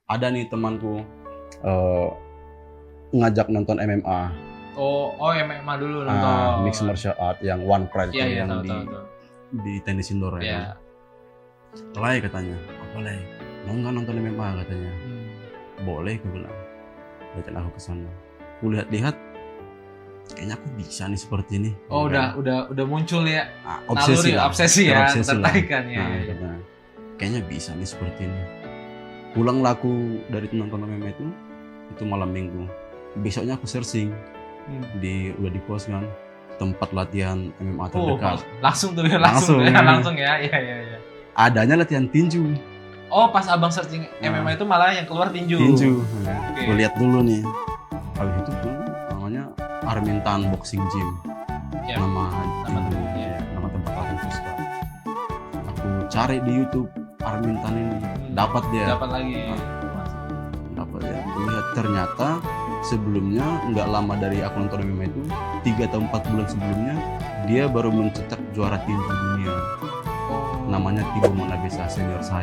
ada nih temanku ngajak nonton MMA. Oh MMA dulu nonton. Mixed martial art yang One Pride Iya, iya, yang tahu. di tenis indoor Iya. ya. Lai katanya, apa Lai? Mau nggak nonton MMA katanya? Boleh, aku bilang. Ajak aku ke sana. Aku lihat-lihat, kayaknya aku bisa nih seperti ini. Oh udah muncul ya. Obsesi lah. Obsesi ya, Terobsesi lah. ketertarikan ya. Katanya, kayaknya bisa nih seperti ini. Pulanglah aku dari nonton MMA itu malam minggu. Besoknya aku searching udah di post kan tempat latihan MMA terdekat. Langsung tuh ya, langsung ya. Iya. Adanya latihan tinju. Oh pas abang searching MMA itu malah yang keluar tinju. Gue lihat dulu nih. Habis itu tuh namanya Armintan Boxing Gym. Ya. Nama tinjunya. Nama tempat latihan Puspa. Aku cari di YouTube Armintan ini, dapat dia. Dapat lagi. Dapat ya. Lihat ternyata sebelumnya nggak lama dari aku nonton MMA itu 3 atau 4 bulan sebelumnya dia baru mencetak juara tinju dunia. Namanya Thibaut Monabesa senior saya.